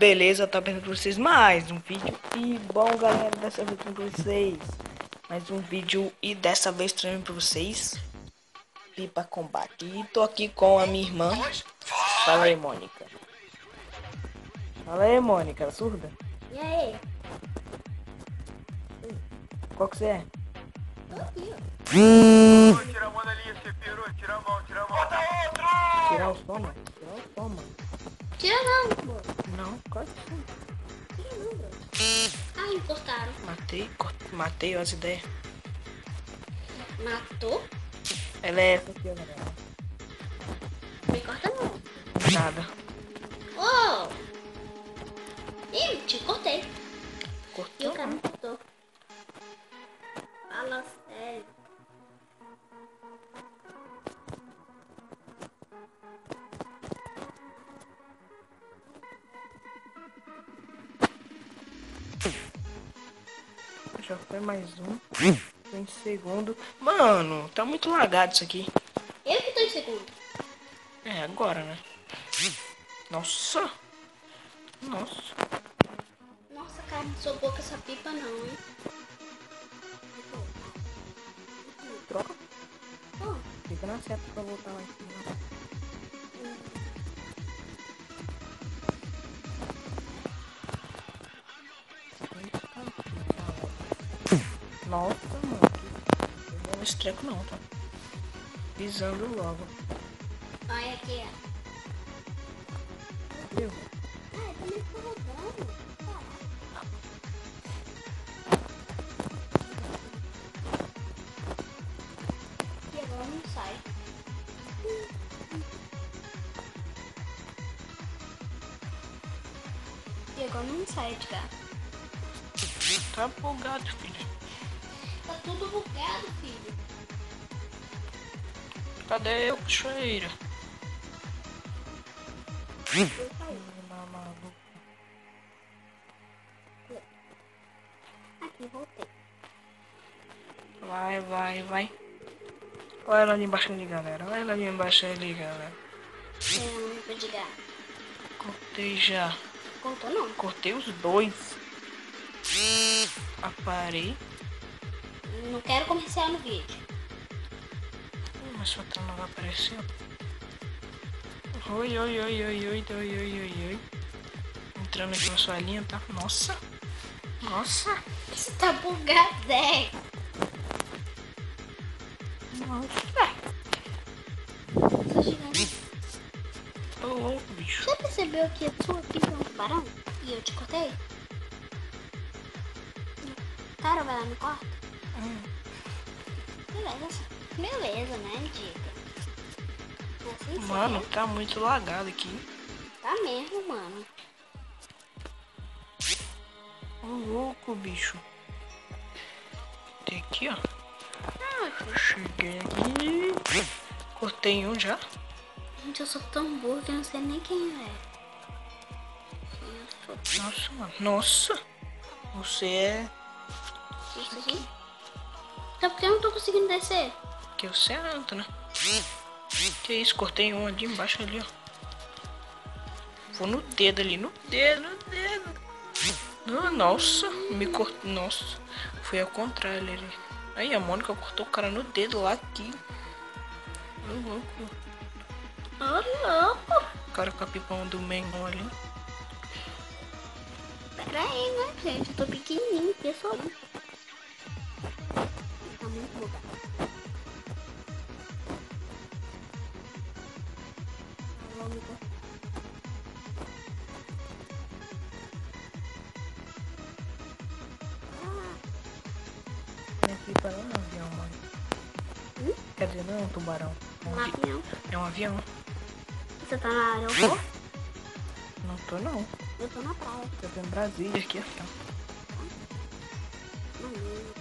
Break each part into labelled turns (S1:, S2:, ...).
S1: beleza? Eu tô apresentando pra vocês mais um vídeo. E bom, galera, dessa vez pra vocês mais um vídeo. E dessa vez trazendo pra vocês Pipa Combate. E tô aqui com a minha irmã. Fala aí, Mônica. Fala aí, Mônica, surda?
S2: E aí?
S1: Qual que você é?
S2: Tô aqui, ó.
S3: Tira a mão da linha, você pirou, tira a mão, tira a mão.
S1: Tirar o som, mano. Tirar o som, mano.
S2: Tira não, pô.
S1: Não, corta o som.
S2: Tira não, bro. Ah, encostaram.
S1: Matei as ideias.
S2: Matou?
S1: Ela é essa aqui, ó, galera.
S2: Me corta não.
S1: Nada.
S2: Oh! Ih, te cortei. E
S1: Cortou?
S2: o cara me cortou. Fala sério.
S1: Já foi mais um. Tô em segundo. Mano, tá muito lagado isso aqui.
S2: Eu que tô em segundo.
S1: É, agora, né? Nossa. Nossa.
S2: Nossa, cara, não sou boa com essa pipa não, hein?
S1: Troca.
S2: Oh,
S1: Fica na seta pra voltar lá em cima. Nossa, mano. Não deu estreco não, tá? Pisando logo.
S2: olha aqui, ó.
S1: Viu?
S2: Ah, tá me escorregando. E agora não sai. E agora não sai, Edgar.
S1: Tá bugado, filho.
S2: Tá tudo bugado, filho.
S1: Cadê eu, cachoeira?
S2: Eu caí.
S1: Maluco.
S2: Aqui, voltei.
S1: Vai, vai, vai. Olha ela ali embaixo ali, galera. Olha ela ali embaixo ali, galera.
S2: Pra Edgar.
S1: Cortei já.
S2: Contou não?
S1: Cortei os dois. Aparei.
S2: Não quero comercial no vídeo.
S1: Mas sua tela não vai aparecer. Oi, oi, oi, oi, oi, oi, oi, oi, oi. Entrando aqui na sua linha, tá? Nossa. Nossa.
S2: Isso tá bugado, é.
S1: Nossa.
S2: Tô chegando.
S1: Tô louco, bicho.
S2: Você percebeu que a sua pipa é um tubarão? E eu te cortei? Cara, vai lá me corta? Beleza. Beleza, né, dica? Assim você
S1: Mano,
S2: quer?
S1: tá muito lagado aqui.
S2: Tá mesmo, mano.
S1: Ô louco, bicho. Tem aqui, ó. Cheguei aqui. Cortei um já.
S2: Gente, eu sou tão burra que eu não sei nem quem é.
S1: Nossa, mano. Nossa. Você é.
S2: Isso aqui. Então por que eu não tô conseguindo descer?
S1: Que você é alto, né? Que isso, cortei um ali embaixo ali, ó. Vou no dedo ali, no dedo, no dedo. Nossa, me cortou. Nossa, foi ao contrário ali. Aí a Mônica cortou o cara no dedo lá aqui. Ô louco.
S2: Ô, louco.
S1: O cara com a pipão do Mengão ali.
S2: Pera aí, né, gente? Eu tô pequenininho, pessoal. Tá muito bugado.
S1: Minha pipa não é um avião, mano. Quer dizer, não é um tubarão. É um,
S2: Um avião.
S1: é um avião.
S2: Você tá na aeroporto?
S1: Não tô não.
S2: Eu tô na praia.
S1: Eu tô em Brasília aqui, ó.
S2: Maneiro.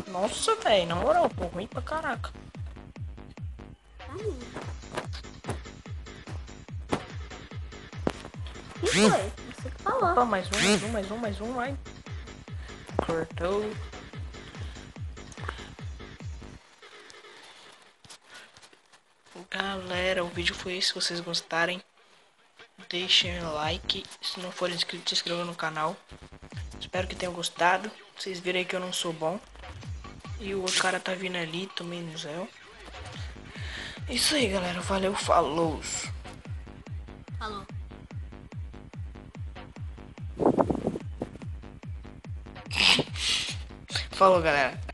S1: Nossa, velho, na moral, pô, ruim pra caraca.
S2: Tá mesmo. O que foi? Você que falou.
S1: Opa, mais um, vai. Cortou. Galera, o vídeo foi esse. Se vocês gostarem, deixem um like. Se não for inscrito, se inscreva no canal. Espero que tenham gostado. Vocês viram aí que eu não sou bom. E o outro cara tá vindo ali, também no Zé. Isso aí, galera. Valeu, falou.
S2: Falou.
S1: Falou, galera.